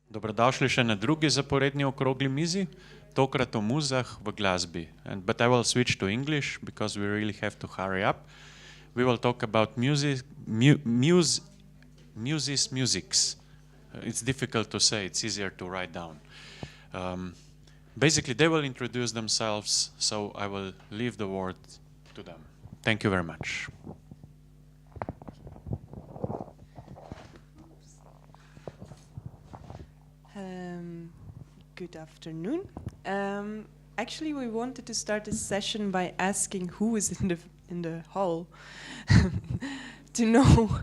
Dobrodošli še na drugi zaporedni okrogli mizi, tokrat o muzah v glasbi. But I will switch to English because we really have to hurry up. We will talk about musics. It's difficult to say, it's easier to write down. Basically, they will introduce themselves, so I will leave the word to them. Thank you very much. Good afternoon. Actually, we wanted to start this session by asking who is in the hall to know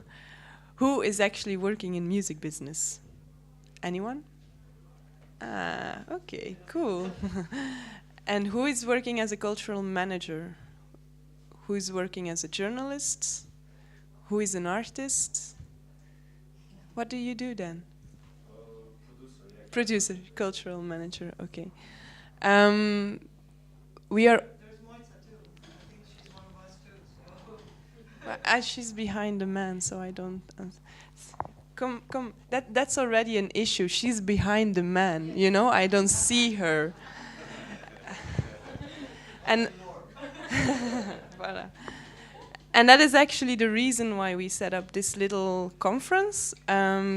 who is actually working in music business. Anyone? Okay, cool. And who is working as a cultural manager? Who is working as a journalist? Who is an artist? What do you do then? Producer, cultural manager, okay. We are... There's Moita too. I think she's one of us too. So. She's behind the man, so I don't... Come, that's already an issue. She's behind the man, you know? I don't see her. And... Voilà. And that is actually the reason why we set up this little conference,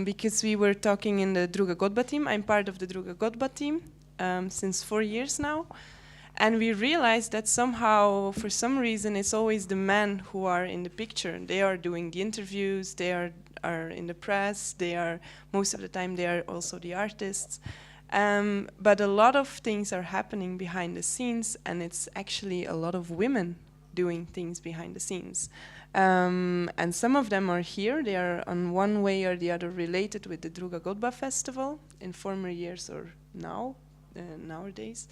because we were talking in the Druga godba team. I'm part of the Druga godba team since 4 years now. And we realized that somehow, for some reason, it's always the men who are in the picture. They are doing the interviews, they are in the press, most of the time they are also the artists. But a lot of things are happening behind the scenes, and it's actually a lot of women doing things behind the scenes. And some of them are here. They are on one way or the other related with the Druga godba festival in former years or nowadays.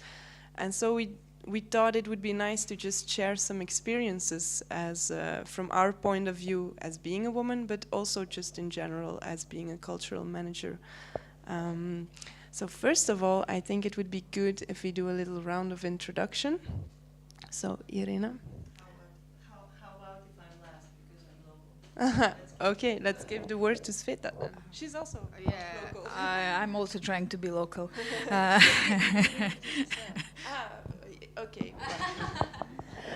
And so we thought it would be nice to just share some experiences as from our point of view as being a woman, but also just in general as being a cultural manager. So first of all, I think it would be good if we do a little round of introduction. So Irina. How about if I'm last because I'm local? Okay, let's give the word to Sveta. She's also local. I'm also trying to be local. Okay.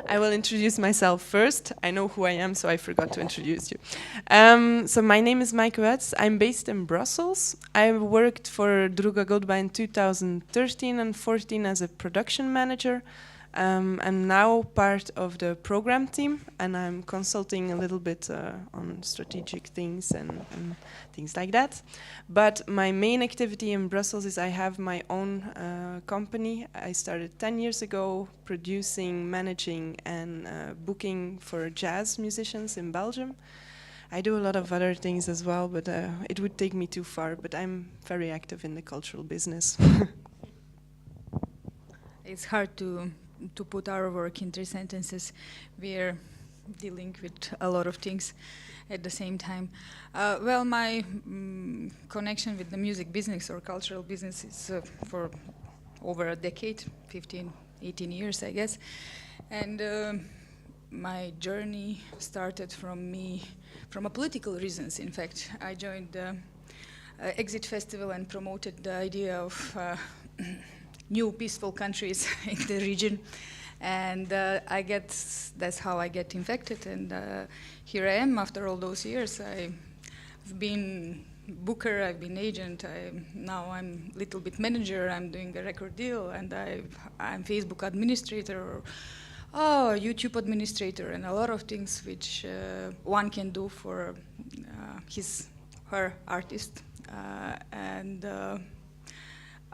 I will introduce myself first. I know who I am, so I forgot to introduce you. So my name is Maaike Wets. I'm based in Brussels. I worked for Druga godba in 2013 and 14 as a production manager. I'm now part of the program team, and I'm consulting a little bit on strategic things and things like that. But my main activity in Brussels is I have my own company. I started 10 years ago producing, managing, and booking for jazz musicians in Belgium. I do a lot of other things as well, but it would take me too far. But I'm very active in the cultural business. It's hard to put our work in 3 sentences. We're dealing with a lot of things at the same time. Well, my connection with the music business or cultural business is for over a decade, 15, 18 years, I guess. And my journey started from a political reasons, in fact. I joined the Exit Festival and promoted the idea of new peaceful countries in the region, and that's how I get infected, and here I am after all those years. I've been booker, I've been agent, now I'm a little bit manager, I'm doing a record deal, and I'm Facebook administrator, YouTube administrator, and a lot of things which one can do for her artist.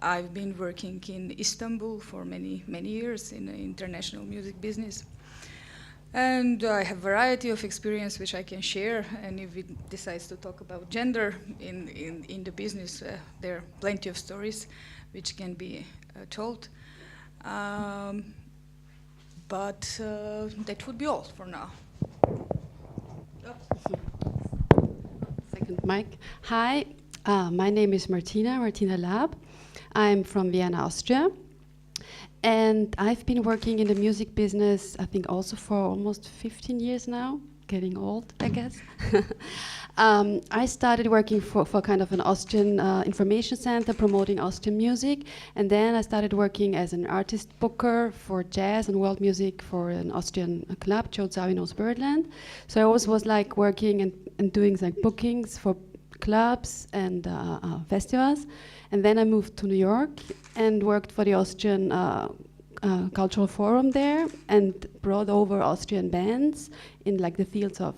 I've been working in Istanbul for many years in the international music business. And I have a variety of experience which I can share, and if it decides to talk about gender in the business, there are plenty of stories which can be told. But that would be all for now. Second mic. Hi, my name is Martina Laab. I'm from Vienna, Austria, and I've been working in the music business, I think also for almost 15 years now. getting old, I guess. I started working for kind of an Austrian information center promoting Austrian music, and then I started working as an artist booker for jazz and world music for an Austrian club, Joe Zawino's Birdland. So I always was like working and doing like bookings for clubs and festivals. And then I moved to New York and worked for the Austrian cultural forum there and brought over Austrian bands in like the fields of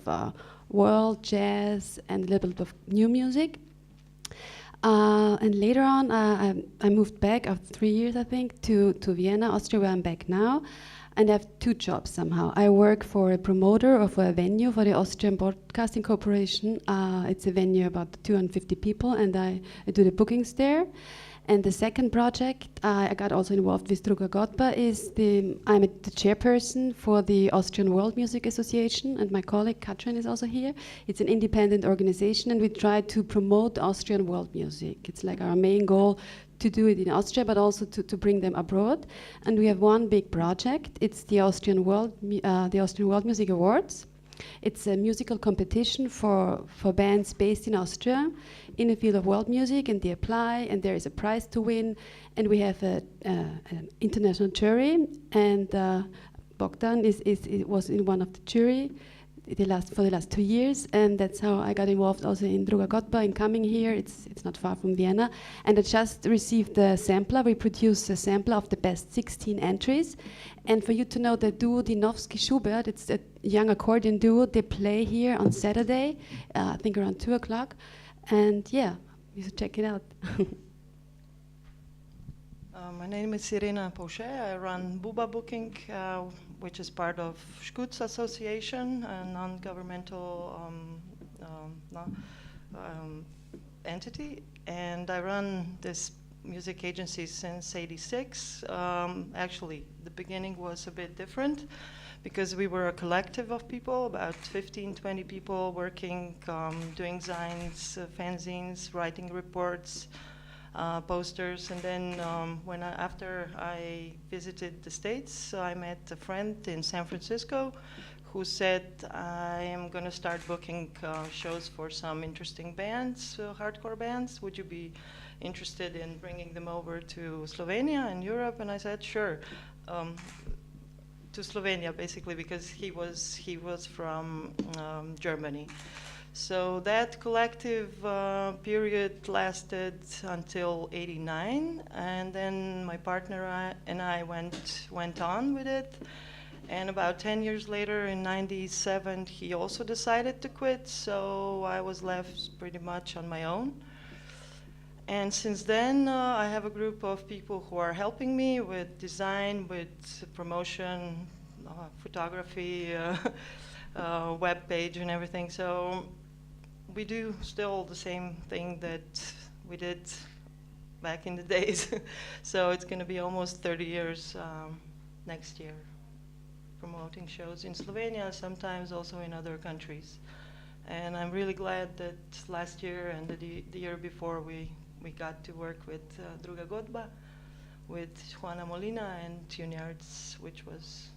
world, jazz, and a little bit of new music. And later on, I moved back after 3 years, I think, to Vienna, Austria, where I'm back now. And I have two jobs somehow. I work for a promoter or for a venue for the Austrian Broadcasting Corporation. It's a venue about 250 people, and I do the bookings there. And the second project I got also involved with Druga Godba is I'm the chairperson for the Austrian World Music Association, and my colleague Katrin is also here. It's an independent organization, and we try to promote Austrian world music. It's like our main goal to do it in Austria, but also to bring them abroad. And we have one big project. It's the Austrian World Music Awards. It's a musical competition for bands based in Austria in the field of world music, and they apply, and there is a prize to win, and we have an international jury, and Bogdan was in one of the jury for the last 2 years, and that's how I got involved also in Druga Godba, in coming here. It's not far from Vienna, and I just received the sampler. We produced a sampler of the best 16 entries, and for you to know, the duo Dinovsky-Schubert, it's a young accordion duo. They play here on Saturday, I think around 2 o'clock, and yeah, you should check it out. My name is Irina Pochet. I run Buba Booking, which is part of Škuc Association, a non-governmental entity. And I run this music agency since '86. Actually, the beginning was a bit different because we were a collective of people, about 15, 20 people working, doing zines, fanzines, writing reports, posters, and then after I visited the States, I met a friend in San Francisco who said, I am going to start booking shows for some interesting bands, hardcore bands. Would you be interested in bringing them over to Slovenia and Europe? And I said, sure. To Slovenia, basically, because he was from Germany. So that collective period lasted until '89, and then my partner and I went on with it. And about 10 years later, in '97, he also decided to quit, so I was left pretty much on my own. And since then, I have a group of people who are helping me with design, with promotion, photography, web page and everything. So we do still the same thing that we did back in the days. So it's going to be almost 30 years next year, promoting shows in Slovenia, sometimes also in other countries. And I'm really glad that last year and the year before we got to work with Druga Godba, with Juana Molina and Tune Yards, which was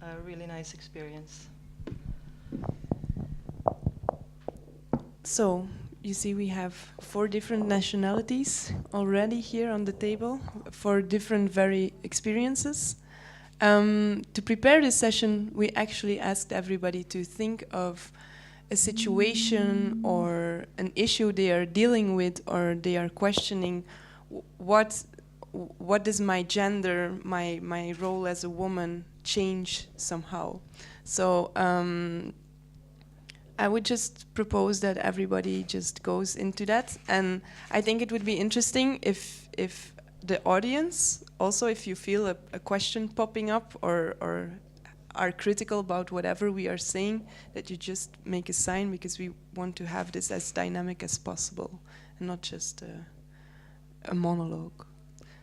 a really nice experience. So, you see, we have 4 different nationalities already here on the table, 4 different very experiences. To prepare this session, we actually asked everybody to think of a situation or an issue they are dealing with, or they are questioning, what does my gender, my role as a woman change somehow? So I would just propose that everybody just goes into that, and I think it would be interesting if the audience, also if you feel a question popping up or are critical about whatever we are saying, that you just make a sign, because we want to have this as dynamic as possible and not just a monologue.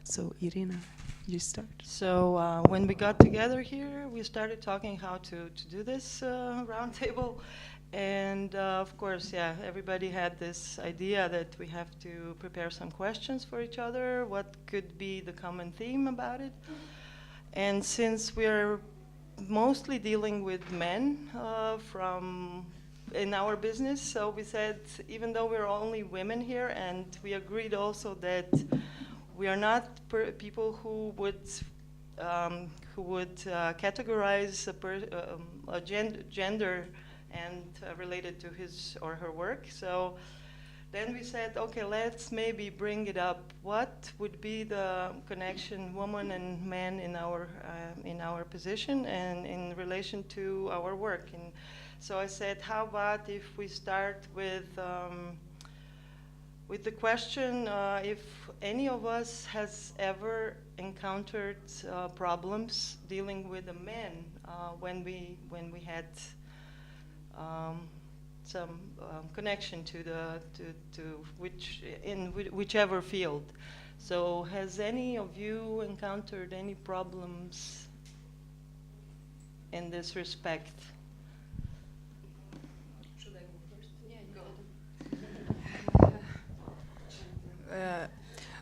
So Irina, you start. So when we got together here, we started talking how to do this round table. And of course, yeah, everybody had this idea that we have to prepare some questions for each other. What could be the common theme about it? And since we're mostly dealing with men from in our business. So we said, even though we're only women here, and we agreed also that we are not people who would categorize a gender and related to his or her work. So then we said, okay, let's maybe bring it up. What would be the connection, woman and man, in our position and in relation to our work? And so I said, how about if we start with the question if any of us has ever encountered problems dealing with a man when we had some connection to whichever field. So has any of you encountered any problems in this respect? Should I go first? Yeah, you go.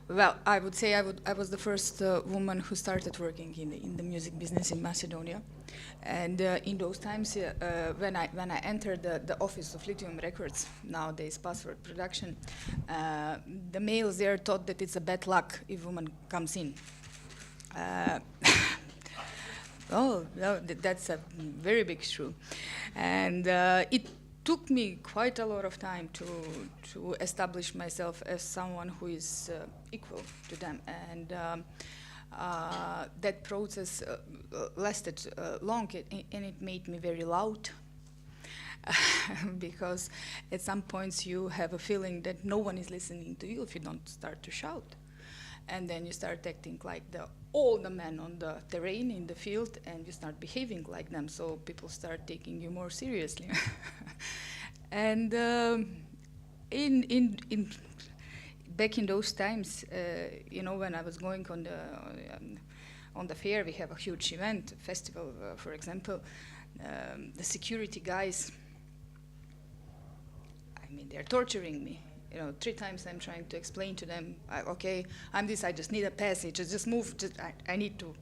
Well, I would say I was the first woman who started working in the music business in Macedonia, and in those times when I entered the office of Lithium Records, nowadays Password Production, the males there thought that it's a bad luck if woman comes in. Oh, no, that's a very big issue, and it took me quite a lot of time to establish myself as someone who is equal to them, and that process lasted long, and it made me very loud because at some points you have a feeling that no one is listening to you if you don't start to shout, and then you start acting like all the men on the terrain in the field, and you start behaving like them, so people start taking you more seriously. And back in those times, when I was going on the fair, we have a huge event, festival, for example. The security guys, they're torturing me. 3 times I'm trying to explain to them, okay, I'm this, I just need a passage, just move, I need to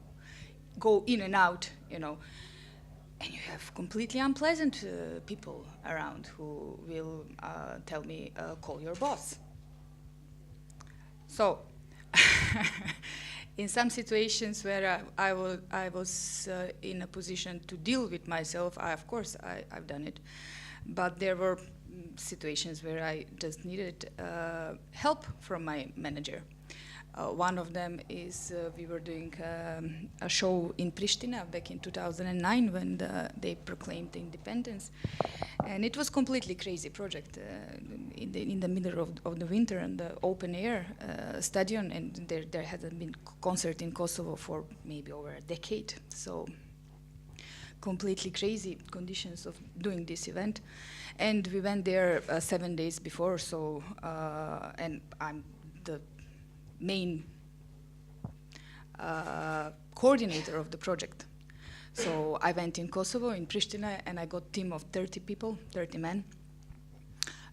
go in and out, And you have completely unpleasant people around who will tell me, call your boss. So, in some situations where I was in a position to deal with myself, of course I've done it, but there were situations where I just needed help from my manager. One of them is we were doing a show in Pristina back in 2009 when they proclaimed independence, and it was completely crazy project in the middle of the winter in the open air stadium, and there hadn't been concert in Kosovo for maybe over a decade, so completely crazy conditions of doing this event. And we went there 7 days before, so and I'm the main coordinator of the project. So I went in Kosovo, in Pristina, and I got a team of 30 people, 30 men,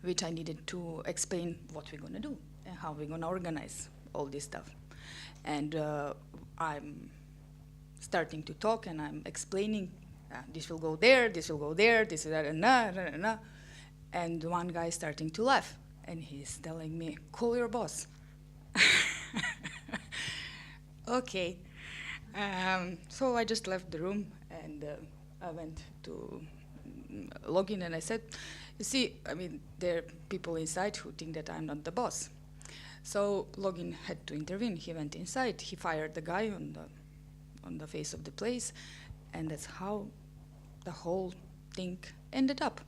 which I needed to explain what we're going to do and how we're going to organize all this stuff. And I'm starting to talk, and I'm explaining, this will go there, this will go there, this is that, and and one guy is starting to laugh, and he's telling me, call your boss. Okay. So I just left the room, and I went to log in, and I said, you see, there are people inside who think that I'm not the boss. So Login had to intervene. He went inside, he fired the guy on the face of the place, and that's how the whole thing ended up.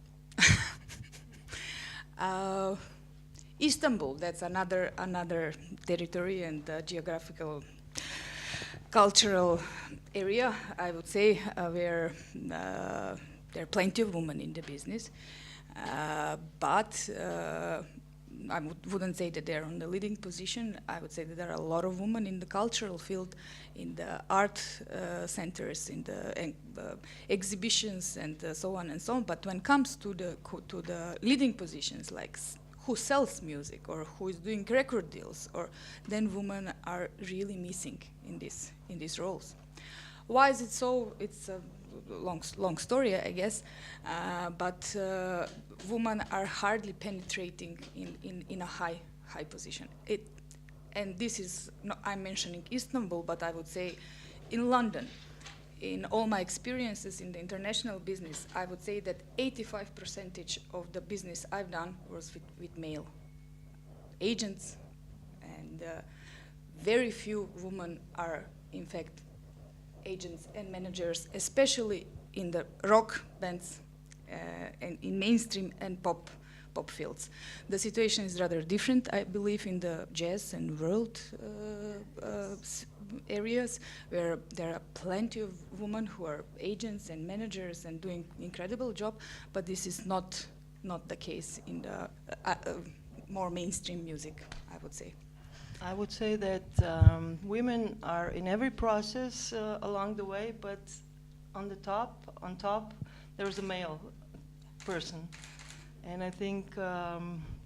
Istanbul, that's another territory and geographical, cultural area, I would say, where there are plenty of women in the business, but I wouldn't say that they're on the leading position. I would say that there are a lot of women in the cultural field, in the art centers, in the exhibitions, and so on and so on. But when it comes to the leading positions, like who sells music or who is doing record deals, then women are really missing in these roles. Why is it so? It's long story, I guess. But women are hardly penetrating in a high position. And this is, I'm mentioning Istanbul, but I would say in London, in all my experiences in the international business, I would say that 85% of the business I've done was with male agents, and very few women are, in fact, agents and managers, especially in the rock bands and in mainstream and pop fields. The situation is rather different, I believe, in the jazz and world areas, where there are plenty of women who are agents and managers and doing incredible job, but this is not the case in the more mainstream music, I would say. I would say that women are in every process along the way, but on top, there's a male person. And I think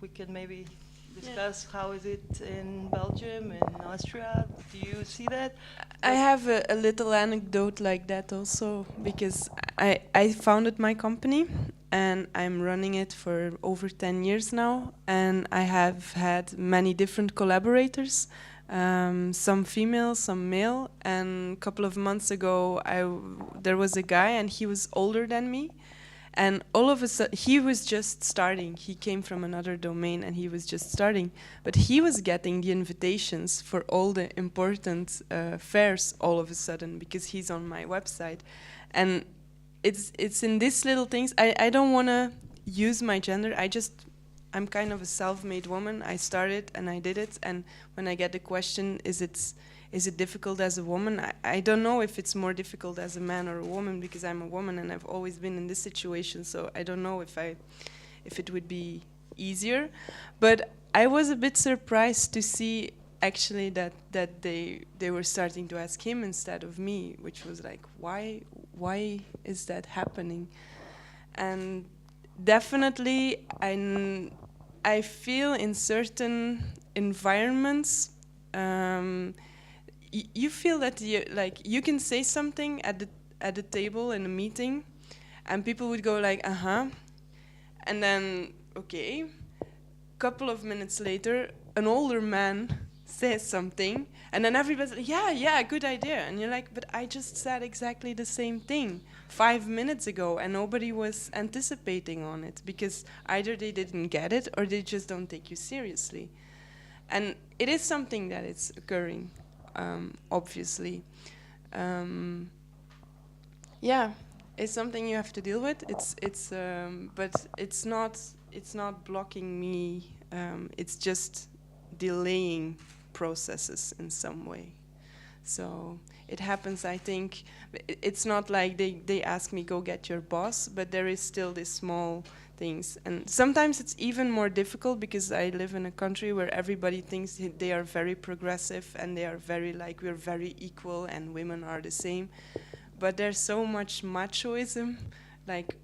we can maybe discuss how is it in Belgium and Austria. Do you see that? I have a little anecdote like that also, because I founded my company and I'm running it for over 10 years now, and I have had many different collaborators, some female, some male, and a couple of months ago there was a guy and he was older than me. And all of a sudden, he was just starting. He came from another domain and he was just starting. But he was getting the invitations for all the important fairs all of a sudden, because he's on my website. And it's in these little things. I don't want to use my gender. I'm kind of a self-made woman. I started and I did it. And when I get the question, is it difficult as a woman? I don't know if it's more difficult as a man or a woman, because I'm a woman and I've always been in this situation, so I don't know if it would be easier. But I was a bit surprised to see actually that they were starting to ask him instead of me, which was like, why is that happening? And definitely I feel in certain environments you feel that you can say something at the table in a meeting, and people would go like, and then okay, couple of minutes later, an older man says something, and then everybody's like, yeah, good idea, and you're like, but I just said exactly the same thing 5 minutes ago, and nobody was anticipating on it, because either they didn't get it or they just don't take you seriously, and it is something that is occurring. Obviously, it's something you have to deal with. But it's not blocking me. It's just delaying processes in some way. So it happens. I think it's not like they ask me, go get your boss, but there is still this small things. And sometimes it's even more difficult, because I live in a country where everybody thinks they are very progressive and they are very we're very equal and women are the same. But there's so much machoism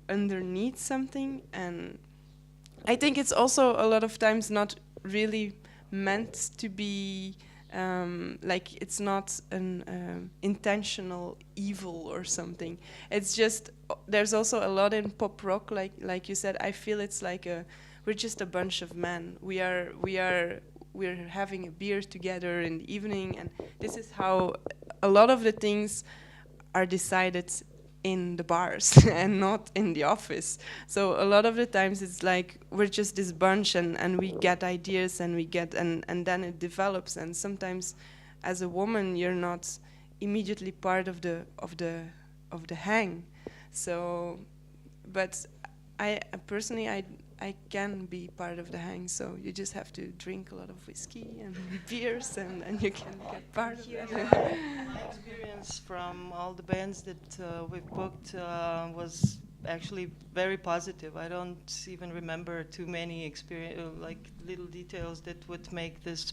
underneath something, and I think it's also a lot of times not really meant to be it's not an intentional evil or something. It's just there's also a lot in pop rock, like you said. I feel it's we're just a bunch of men. We're having a beer together in the evening, and this is how a lot of the things are decided in the bars and not in the office. So a lot of the times it's we're just this bunch, and we get ideas and and then it develops. And sometimes as a woman you're not immediately part of the hang. So, but I personally I can be part of the hang. So you just have to drink a lot of whiskey and beers, and you can get part of it. My experience from all the bands that we've booked was actually very positive. I don't even remember too many little details that would make this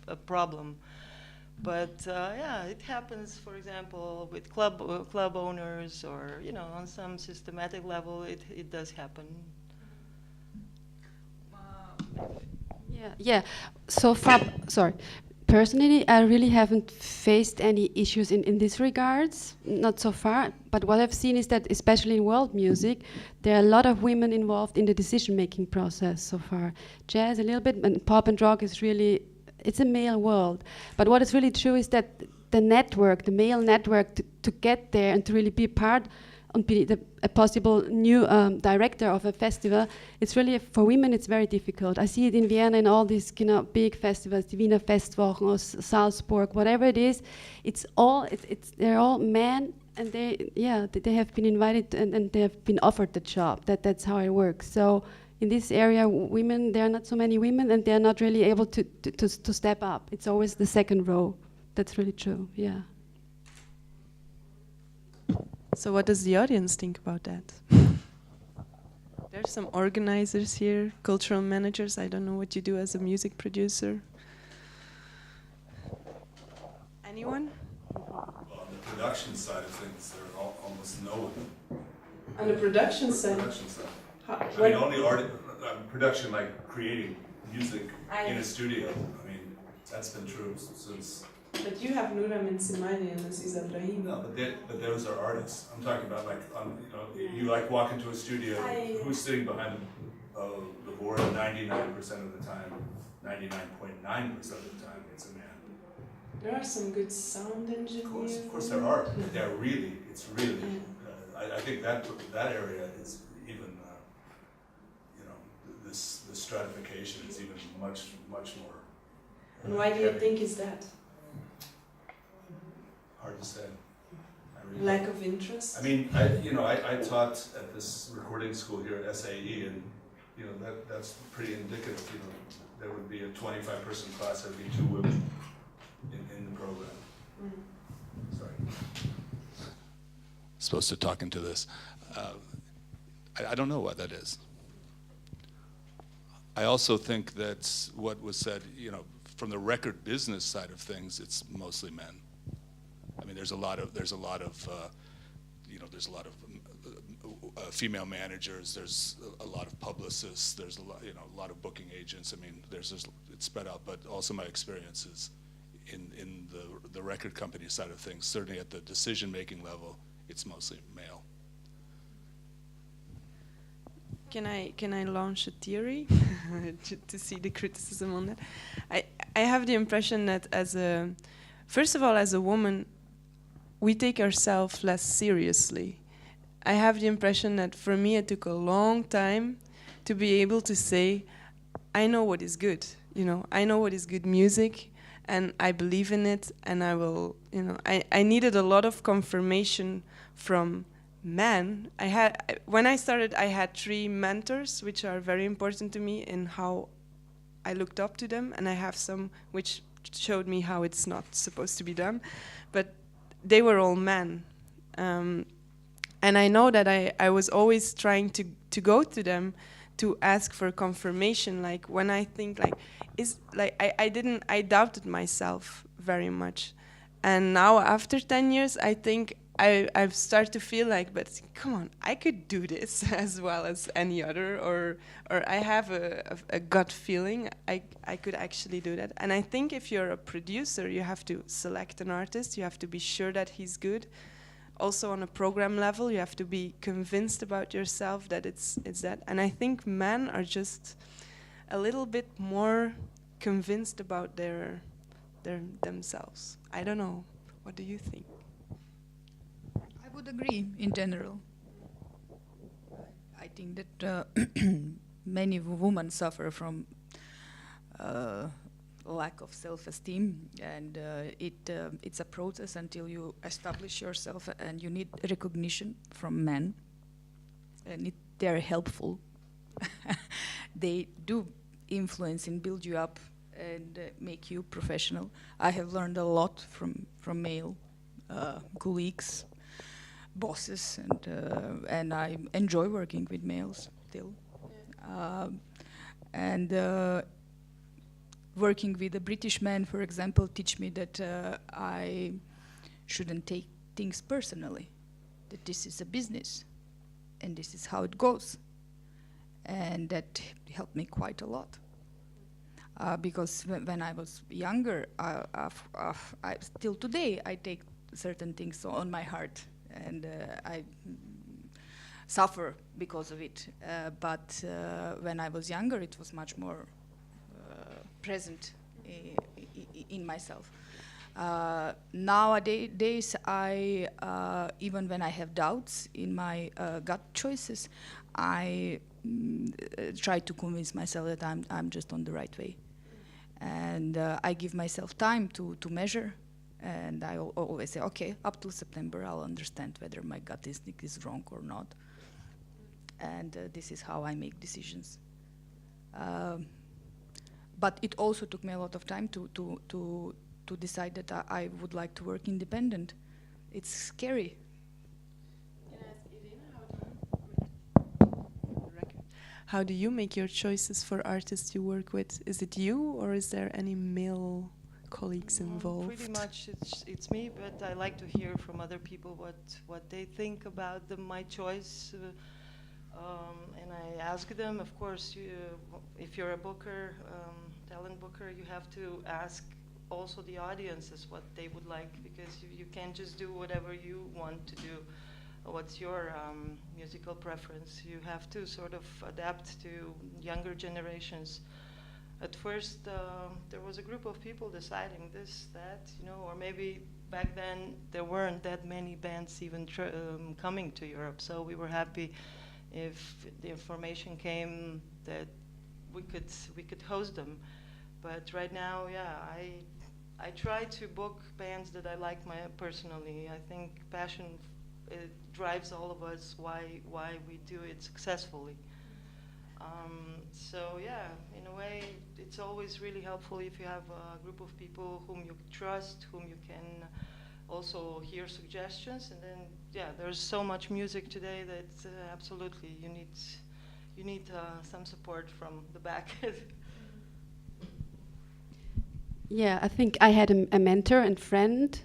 a problem. But it happens. For example, with club owners, or on some systematic level, it does happen. Yeah. So personally, I really haven't faced any issues in this regards, not so far. But what I've seen is that, especially in world music, there are a lot of women involved in the decision-making process so far. Jazz a little bit, and pop and rock is really, it's a male world. But what is really true is that the network, the male network, to get there and to really be part and be a possible new director of a festival, it's really, for women, it's very difficult. I see it in Vienna in all these big festivals, the Wiener Festwochen or Salzburg, whatever it is. They're all men, and they have been invited and they have been offered the job. That's how it works. So in this area, women, there are not so many women, and they're not really able to step up. It's always the second row. That's really true. Yeah. So what does the audience think about that? There's some organizers here, cultural managers. I don't know what you do as a music producer. Anyone? Well, on the production side of things, there are almost no women. On the production side? Production side. How, I mean, only production, like creating music in a studio. I mean, that's been true since. But you have Noura Mensimani and Aziz Ibrahim. No, but those are artists. I'm talking about like, you like walk into a studio, who's sitting behind the board 99% of the time, 99.9% of the time, it's a man. There are some good sound engineers. Of course there are. It's really, I think that area is even, the stratification is even much more. And why do you think is that? Hard to say. Lack of interest? I mean, I taught at this recording school here at SAE, and that's pretty indicative. There would be a 25-person class, there would be 2 women in the program. Sorry. Supposed to talk into this. I don't know what that is. I also think that's what was said, from the record business side of things, it's mostly men. I mean, there's a lot of female managers. There's a lot of publicists. There's a lot of booking agents. I mean, it's spread out. But also my experiences in the record company side of things, certainly at the decision-making level, it's mostly male. Can I launch a theory to see the criticism on that? I have the impression that first of all, as a woman, we take ourselves less seriously. I have the impression that for me it took a long time to be able to say, I know what is good, I know what is good music, and I believe in it, and I will, I needed a lot of confirmation from men. When I started, I had 3 mentors, which are very important to me in how I looked up to them, and I have some which showed me how it's not supposed to be done, but they were all men. And I know that I was always trying to go to them to ask for confirmation, like when I think I doubted myself very much. And now after 10 years, I think I've started to feel like, but come on, I could do this as well as any other, or I have a gut feeling I could actually do that. And I think if you're a producer, you have to select an artist, you have to be sure that he's good. Also on a program level, you have to be convinced about yourself that it's that. And I think men are just a little bit more convinced about themselves. I don't know. What do you think? I would agree in general. I think that many women suffer from lack of self-esteem, and it's a process until you establish yourself, and you need recognition from men, and they're helpful. They do influence and build you up and make you professional. I have learned a lot from male colleagues, bosses, and I enjoy working with males still. Working with a British man, for example, teach me that I shouldn't take things personally, that this is a business and this is how it goes. And that helped me quite a lot. Because when I was younger, still today I take certain things on my heart, and I suffer because of it. But when I was younger, it was much more present in myself. Nowadays, I even when I have doubts in my gut choices, I try to convince myself that I'm just on the right way, and I give myself time to measure. And I always say, okay, up till September, I'll understand whether my gut instinct is wrong or not. And this is how I make decisions. But it also took me a lot of time to decide that I would like to work independent. It's scary. Can I ask Irina how do you make your choices for artists you work with? Is it you, or is there any male colleagues involved? Pretty much it's me, but I like to hear from other people what they think about my choice. And I ask them, of course, if you're a booker, talent booker, you have to ask also the audiences what they would like, because you can't just do whatever you want to do. What's your musical preference? You have to sort of adapt to younger generations. At first, there was a group of people deciding this, that, or maybe back then there weren't that many bands even coming to Europe, so we were happy if the information came that we could host them. But right now, yeah, I try to book bands that I like personally. I think passion it drives all of us why we do it successfully. So yeah, in a way, it's always really helpful if you have a group of people whom you trust, whom you can also hear suggestions, and then yeah, there's so much music today that absolutely you need some support from the back. Yeah, I think I had a mentor and friend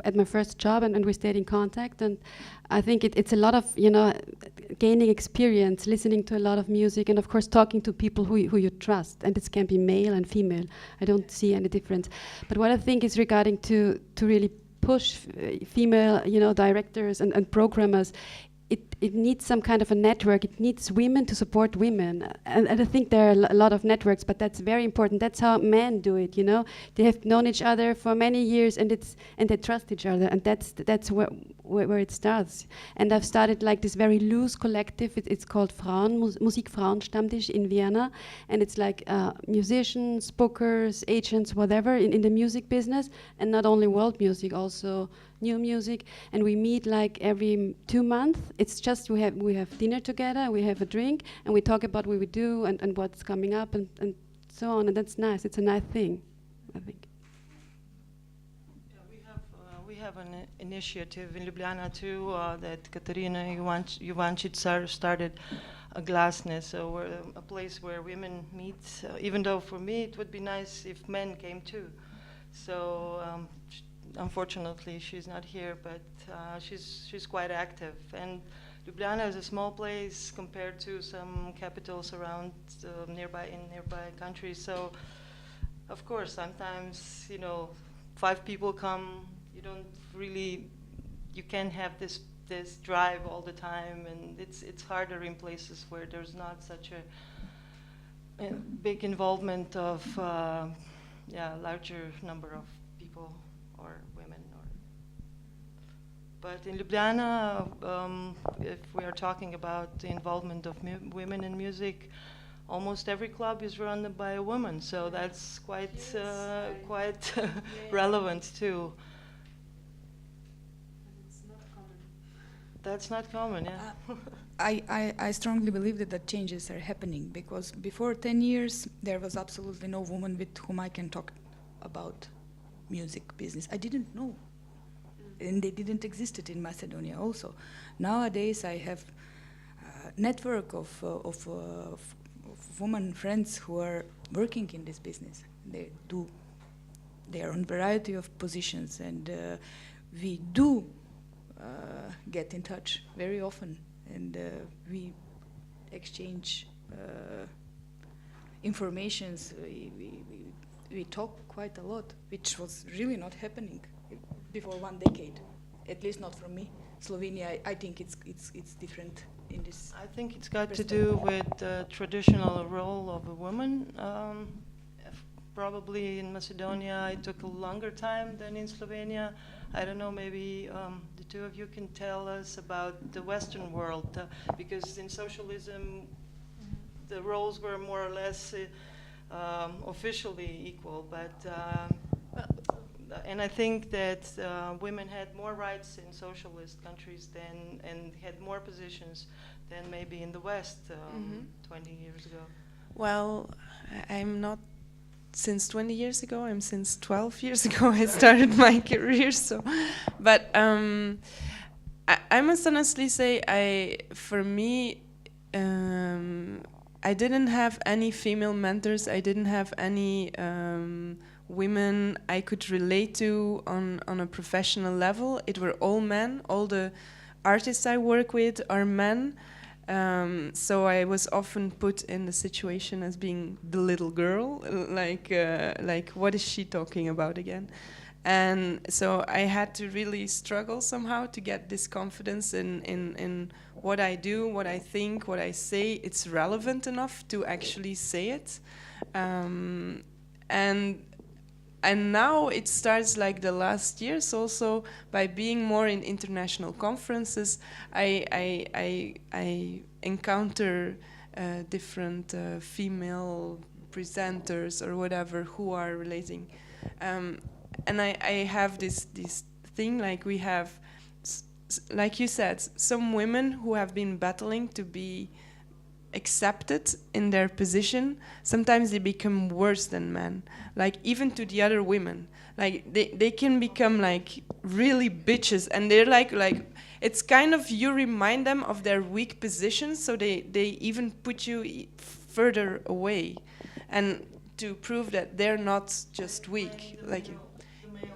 at my first job, and we stayed in contact. And I think it's a lot of gaining experience, listening to a lot of music, and of course talking to people who you trust. And this can be male and female. I don't see any difference. But what I think is regarding to really push female directors and programmers. It needs some kind of a network. It needs women to support women, and I think there are a lot of networks, but that's very important. That's how men do it. They have known each other for many years, and they trust each other, and that's where it starts. And I've started like this very loose collective. It's called Muzike Frauenstammtisch in Vienna, and it's like musicians, bookers, agents, whatever in the music business, and not only world music, also new music. And we meet like every 2 months. It's just we have dinner together, we have a drink, and we talk about what we do and what's coming up and so on. And that's nice. It's a nice thing, I think. Yeah, we have an initiative in Ljubljana too that Katarina Juvancic started, a Glasne, so we're a place where women meet. Even though for me it would be nice if men came too. So. Unfortunately, she's not here, but she's quite active. And Ljubljana is a small place compared to some capitals around nearby countries. So, of course, sometimes 5 people come. You can't have this drive all the time, and it's harder in places where there's not such a big involvement of larger number of people. Or women, but in Ljubljana, if we are talking about the involvement of women in music, almost every club is run by a woman, so that's quite relevant too. It's not common. That's not common, yeah. I strongly believe that changes are happening, because before 10 years there was absolutely no woman with whom I can talk about music business. I didn't know, and they didn't exist in Macedonia also. Nowadays I have a network of women friends who are working in this business. They are on variety of positions, and we do get in touch very often, and we exchange informations. We talk quite a lot, which was really not happening before 1 decade, at least not from me. Slovenia, I think it's different in this. I think it's got to do with the traditional role of a woman. Probably in Macedonia it took a longer time than in Slovenia. I don't know, maybe the two of you can tell us about the Western world, because in socialism the roles were more or less officially equal, but and I think that women had more rights in socialist countries than, and had more positions than maybe in the West 20 years ago. Well, I'm not since 20 years ago. I'm since 12 years ago I started my career. So, but I must honestly say, for me, I didn't have any female mentors. I didn't have any women I could relate to on a professional level. It were all men. All the artists I work with are men. So I was often put in the situation as being the little girl, like what is she talking about again? And so I had to really struggle somehow to get this confidence in what I do, what I think, what I say. It's relevant enough to actually say it. And now it starts like the last years also by being more in international conferences. I encounter different female presenters or whatever who are relating. And I have this thing, like we have, like you said, some women who have been battling to be accepted in their position. Sometimes they become worse than men, like even to the other women. Like they can become like really bitches, and they're like it's kind of, you remind them of their weak position, so they even put you further away, and to prove that they're not just weak, like you.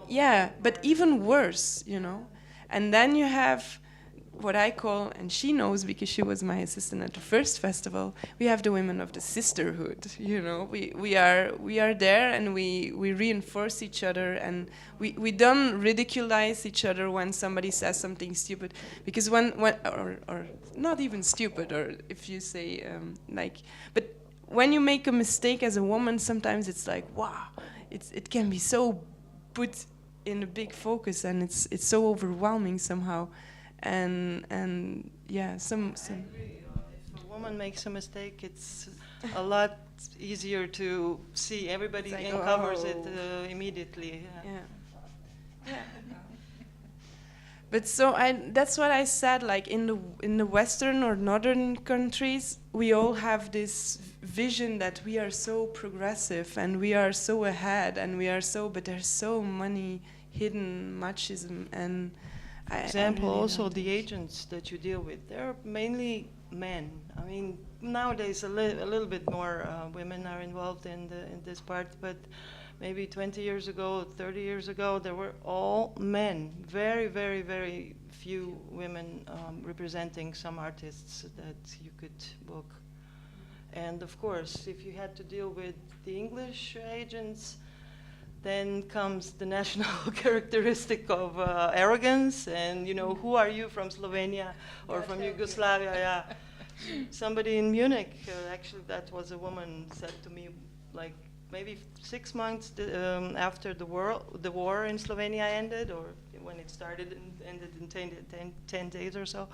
Yeah, but even worse, you know. And then you have what I call, and she knows because she was my assistant at the first festival, we have the women of the sisterhood, you know. We are there, and we reinforce each other, and we don't ridiculize each other when somebody says something stupid, because when or not even stupid, or if you say but when you make a mistake as a woman, sometimes it's like, wow, it can be so put in a big focus, and it's so overwhelming somehow. And yeah, some. I agree. If a woman makes a mistake, it's a lot easier to see. Everybody like, uncovers it immediately. Yeah. But so that's what I said. Like in the Western or Northern countries, we all have this vision that we are so progressive and we are so ahead and we are so. But there's so many hidden machism and. For example, really also the agents that you deal with, they're mainly men. I mean, nowadays a little bit more women are involved in this part, but maybe 20 years ago, 30 years ago, there were all men. Very, very, very few women representing some artists that you could book. And of course, if you had to deal with the English agents, then comes the national characteristic of arrogance, and you know, who are you from Slovenia or from Yugoslavia? Yeah, somebody in Munich, actually, that was a woman, said to me, like maybe 6 months after the war in Slovenia ended, or when it started and ended in 10 days or so.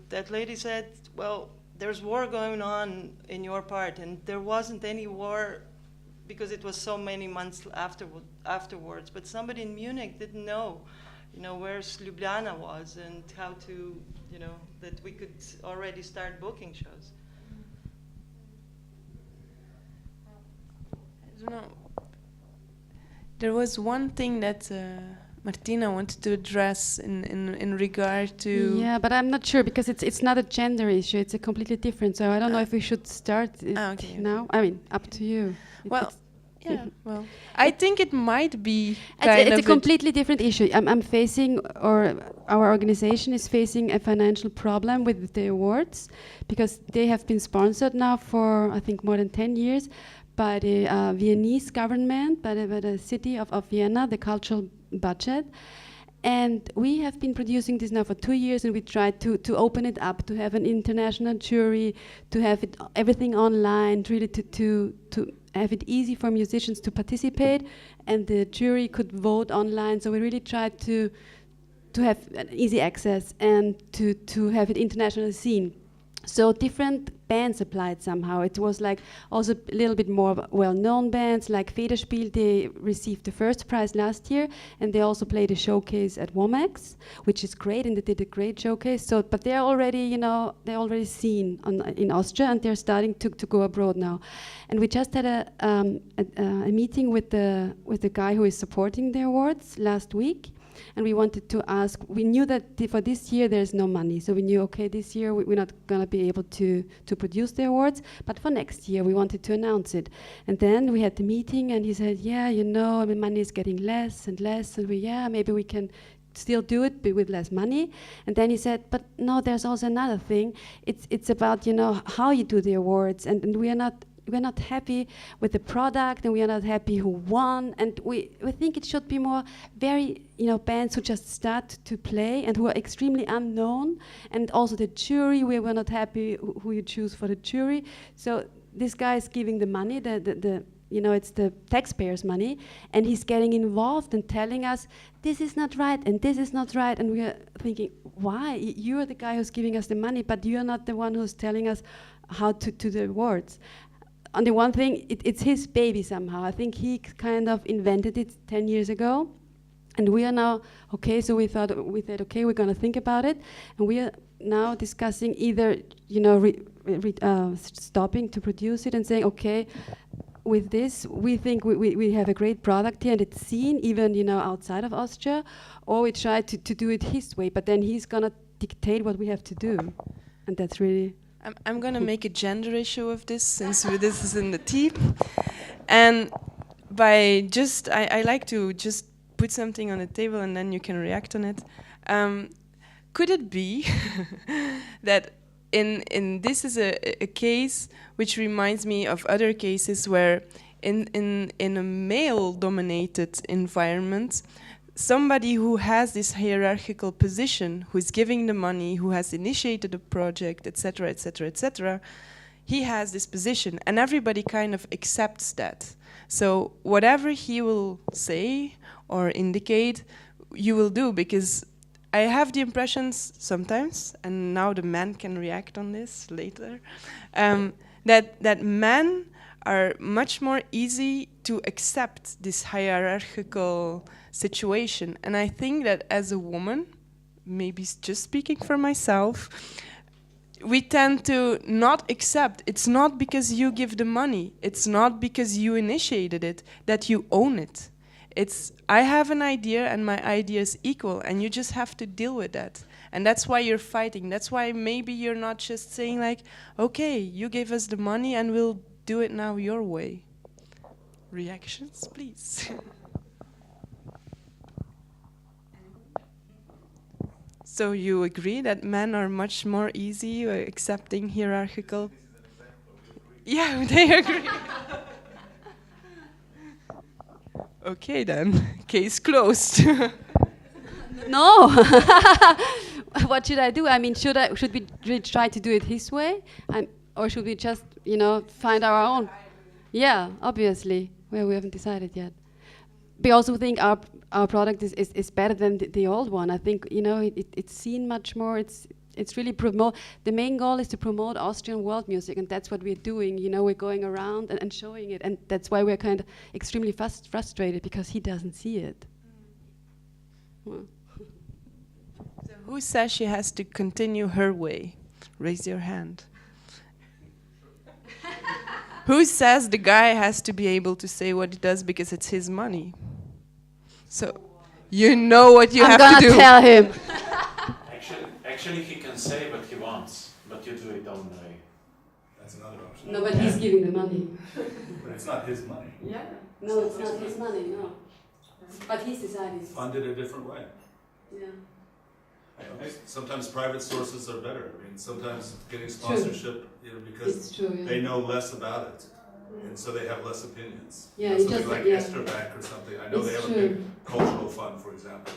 That lady said, "Well, there's war going on in your part, and there wasn't any war." Because it was so many months afterwards, but somebody in Munich didn't know, you know, where Ljubljana was and how to, you know, that we could already start booking shows. I don't know. There was one thing that Martina wanted to address in regard to. Yeah, but I'm not sure because it's not a gender issue. It's a completely different. So I don't know if we should start it okay. now. I mean, up to you. Well, Yeah, well, I think it might be It's a completely different issue. I'm facing, or our organization is facing, a financial problem with the awards, because they have been sponsored now for, I think, more than 10 years by the Viennese government, by the city of Vienna, the cultural budget. And we have been producing this now for 2 years, and we tried to open it up, to have an international jury, to have it everything online, really to have it easy for musicians to participate, and the jury could vote online. So we really tried to have an easy access and to have it internationally seen. So different bands applied somehow. It was like also a little bit more well-known bands like Federspiel. They received the first prize last year, and they also played a showcase at WOMAX, which is great, and they did a great showcase. So, but they're already, they're already seen in Austria, and they're starting to go abroad now. And we just had a meeting with the guy who is supporting the awards last week. And we wanted to ask, we knew that for this year there's no money. So we knew, okay, this year we're not going to be able to produce the awards. But for next year, we wanted to announce it. And then we had the meeting, and he said, yeah, money is getting less and less. And maybe we can still do it, but with less money. And then he said, but no, there's also another thing. It's about, how you do the awards. And we're not happy with the product, and we are not happy who won, and we think it should be more very bands who just start to play and who are extremely unknown, and also the jury, we were not happy who you choose for the jury. So this guy is giving the money, it's the taxpayers' money, and he's getting involved and telling us this is not right and this is not right, and we are thinking, why? You're the guy who's giving us the money, but you're not the one who's telling us how to do the awards. On the one thing, it's his baby somehow. I think he kind of invented it 10 years ago, and we are now, okay, so we said, okay, we're going to think about it, and we are now discussing either, stopping to produce it and saying, okay, with this, we think we have a great product here, and it's seen even, outside of Austria, or we try to do it his way, but then he's going to dictate what we have to do, and that's really... I'm going to make a gender issue of this, since this is in the team. And I like to just put something on the table and then you can react on it. Could it be that this is a case which reminds me of other cases where in a male-dominated environment, somebody who has this hierarchical position, who is giving the money, who has initiated a project, etc., etc., etc., he has this position, and everybody kind of accepts that. So whatever he will say or indicate, you will do, because I have the impressions sometimes, and now the men can react on this later, that men are much more easy to accept this hierarchical situation. And I think that as a woman, maybe just speaking for myself, we tend to not accept. It's not because you give the money, it's not because you initiated it, that you own it. It's, I have an idea and my idea is equal, and you just have to deal with that. And that's why you're fighting. That's why maybe you're not just saying like, okay, you gave us the money and we'll do it now your way. Reactions, please. So you agree that men are much more easy accepting hierarchical? Yeah, they agree. Okay then, case closed. No. What should I do? I mean, should we really try to do it his way, or should we just, find our own? Yeah, obviously. Well, we haven't decided yet. We also think our product is better than the old one. I think it's seen much more. It's really promote. The main goal is to promote Austrian world music, and that's what we're doing. We're going around and showing it, and that's why we're kind of extremely frustrated, because he doesn't see it. Well. So who says she has to continue her way? Raise your hand. Who says the guy has to be able to say what he does because it's his money? So, you know what you have to do. I'm gonna tell him. Actually, he can say what he wants, but you do it own way. That's another option. No, but he's giving the money. But it's not his money. Yeah. No, it's not his money, no. But he's deciding. Funded a different way. Yeah. Sometimes private sources are better. I mean, sometimes getting sponsorship, because It's true, yeah. they know less about it, and so they have less opinions. Yeah, Something just- like yeah. Esther Bank or something. I know It's they have true. a big cultural fund, for example.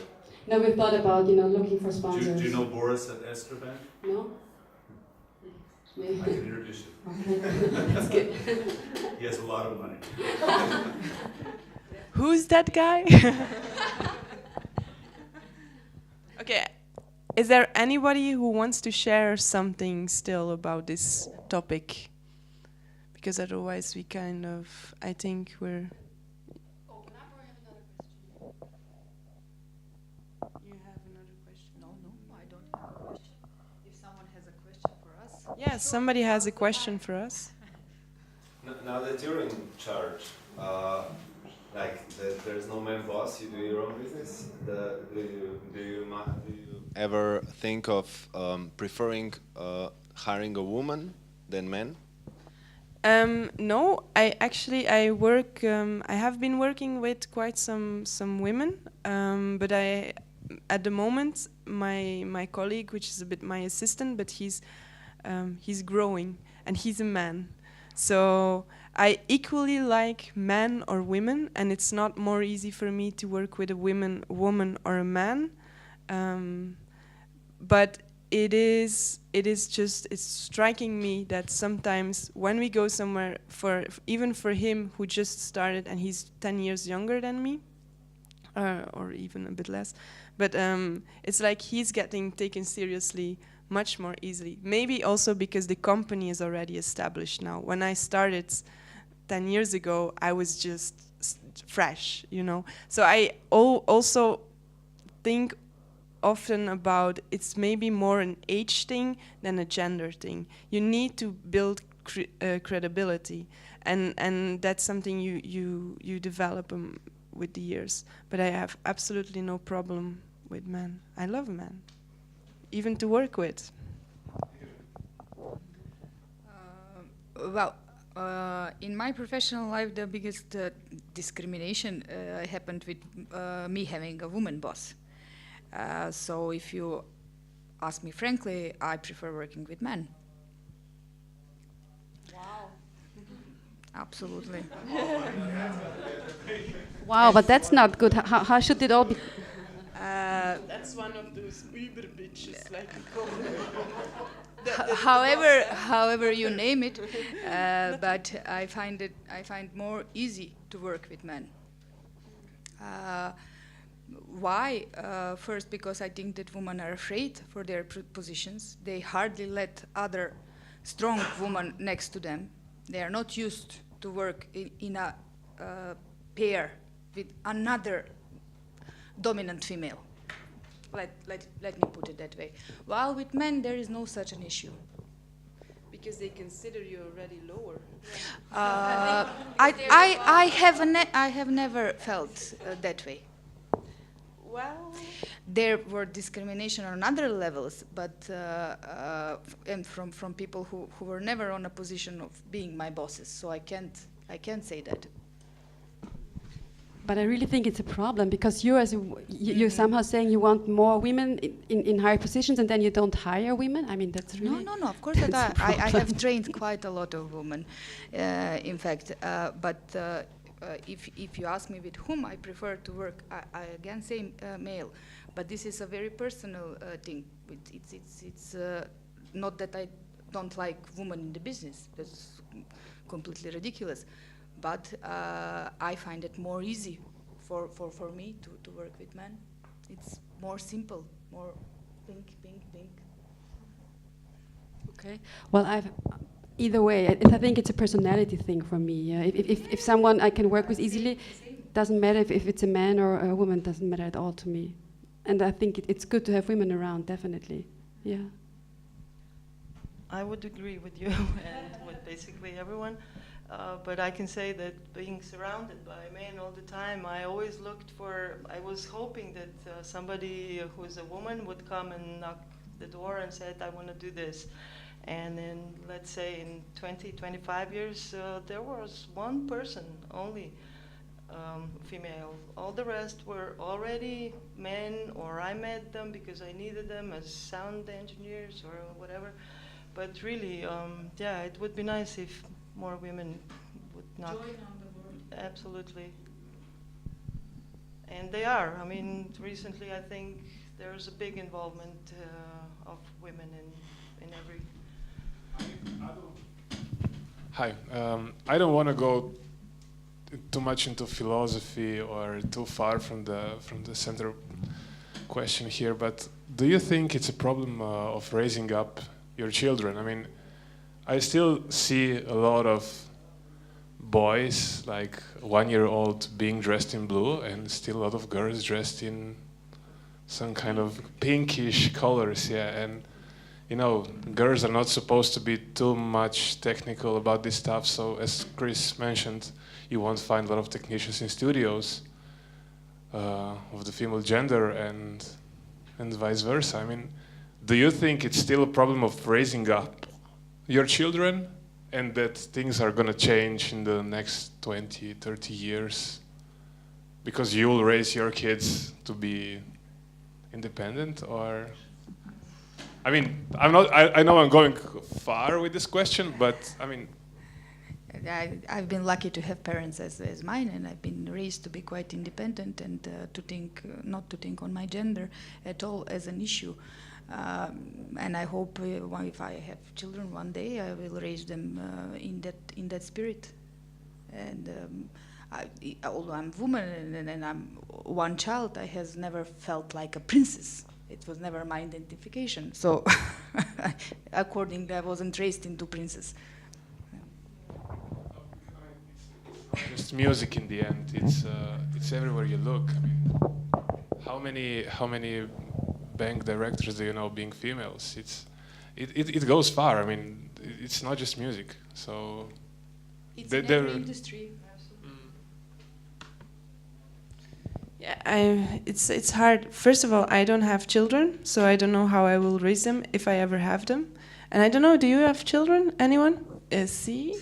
No, we've thought about, looking for Do sponsors. you know Boris at Esther Bank? No? I Maybe. can introduce you. Okay, that's good. He has a lot of money. Who's that guy? Okay. Is there anybody who wants to share something still about this topic? Because otherwise we kind of, I think we're... You have another question? No, I don't have a question. If someone has a question for us. Yeah, somebody has a question for us. Now that you're in charge, there's no man boss, you do your own business. Do you ever think of preferring hiring a woman than men? No, I work. I have been working with quite some women, but at the moment my colleague, which is a bit my assistant, but he's growing and he's a man, so I equally like men or women, and it's not more easy for me to work with a woman or a man, but it's striking me that sometimes when we go somewhere, even for him who just started and he's 10 years younger than me, or even a bit less, but it's like he's getting taken seriously much more easily. Maybe also because the company is already established now. When I started 10 years ago, I was just fresh, So I also think often about it's maybe more an age thing than a gender thing. You need to build credibility, and that's something you develop with the years. But I have absolutely no problem with men. I love men, even to work with. In my professional life, the biggest discrimination happened with me having a woman boss. So if you ask me frankly, I prefer working with men. Wow. Absolutely. Wow, but that's not good. How should it all be? That's one of those uber bitches, like however you name it, but I find more easy to work with men. Why? First, because I think that women are afraid for their positions. They hardly let other strong women next to them. They are not used to work in a pair with another dominant female. Let me put it that way. While with men, there is no such an issue. because they consider you already lower. I have never felt that way. Well, There were discrimination on other levels, but and from people who were never on a position of being my bosses. So I can't say that. But I really think it's a problem because you're somehow saying you want more women in higher positions and then you don't hire women. I mean, that's really... No, of course that I have trained quite a lot of women, in fact. But if you ask me with whom I prefer to work, I again say male. But this is a very personal thing. It's not that I don't like women in the business. That's completely ridiculous. But I find it more easy for me to work with men. It's more simple, more pink. Okay. Well, either way, I think it's a personality thing for me. If someone I can work with easily, doesn't matter if it's a man or a woman, doesn't matter at all to me. And I think it's good to have women around, definitely. Yeah. I would agree with you and with basically everyone. But I can say that being surrounded by men all the time, I was hoping that somebody who's a woman would come and knock the door and said, I want to do this. And then, let's say in 20, 25 years, there was one person only female. All the rest were already men, or I met them because I needed them as sound engineers or whatever. But really, yeah, it would be nice if more women would not. Join on the board. Absolutely. And they are. I mean, recently I think there's a big involvement of women in every. Hi. I don't want to go too much into philosophy or too far from the center question here, but do you think it's a problem of raising up your children? I mean, I still see a lot of boys, like 1-year-old, being dressed in blue, and still a lot of girls dressed in some kind of pinkish colors, yeah. And you know, girls are not supposed to be too much technical about this stuff. So, as Chris mentioned, you won't find a lot of technicians in studios of the female gender, and vice versa. I mean, do you think it's still a problem of raising up your children, and that things are going to change in the next 20, 30 years? Because you'll raise your kids to be independent, or... I mean, I know I'm going far with this question, but I mean... I've been lucky to have parents as mine, and I've been raised to be quite independent and to think, not to think on my gender at all as an issue. And I hope if I have children one day, I will raise them in that spirit. And although I'm a woman and I'm one child, I has never felt like a princess. It was never my identification. So, accordingly, I wasn't raised into princess. Just music in the end. It's everywhere you look. I mean, how many bank directors do you know being females? It goes far. I mean, it's not just music. So it's in every industry. Yeah, it's hard. First of all, I don't have children, so I don't know how I will raise them if I ever have them. And I don't know. Do you have children? Anyone? See.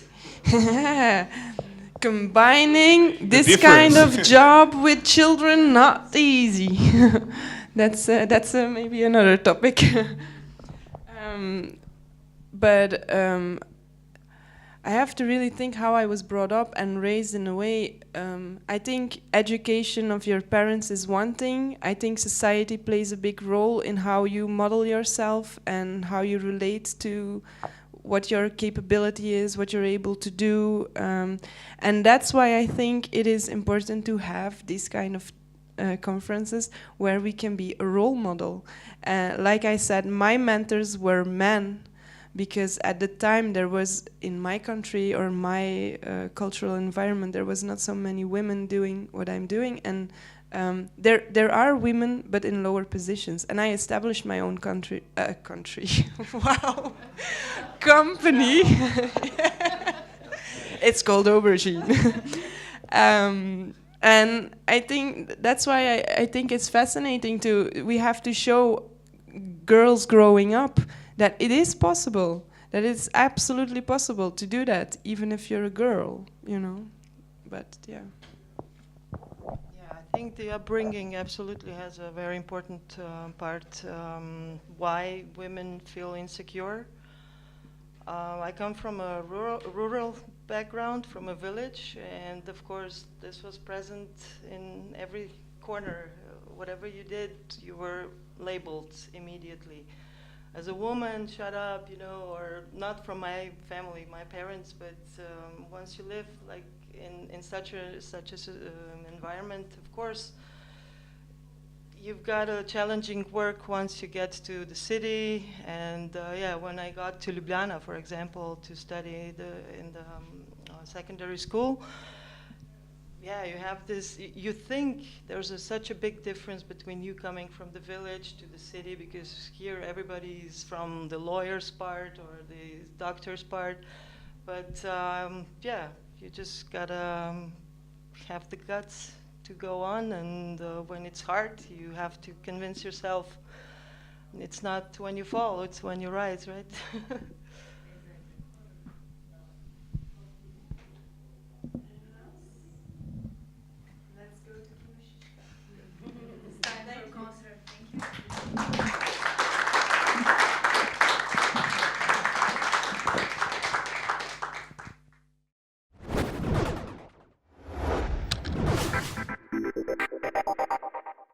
Combining this kind of job with children, not easy. That's maybe another topic. But I have to really think how I was brought up and raised in a way. I think education of your parents is one thing. I think society plays a big role in how you model yourself and how you relate to what your capability is, what you're able to do. And that's why I think it is important to have these kind of conferences where we can be a role model. Like I said, my mentors were men, because at the time there was, in my country or my cultural environment, there was not so many women doing what I'm doing. And there are women, but in lower positions. And I established my own country. Wow. Company. It's called Aubergine. And I think that's why I think it's fascinating we have to show girls growing up that it is possible, that it's absolutely possible to do that, even if you're a girl, you know. But yeah. Yeah, I think the upbringing absolutely has a very important part. Why women feel insecure. I come from a rural background, from a village, and of course this was present in every corner. Whatever you did, you were labeled immediately. As a woman, shut up, you know, or not from my family, my parents, but once you live like in such an environment, of course, you've got a challenging work once you get to the city. And yeah, when I got to Ljubljana, for example, to study in the secondary school, yeah, you have this, you think there's such a big difference between you coming from the village to the city, because here everybody's from the lawyer's part or the doctor's part. But yeah, you just gotta have the guts to go on, and when it's hard, you have to convince yourself it's not when you fall, it's when you rise, right?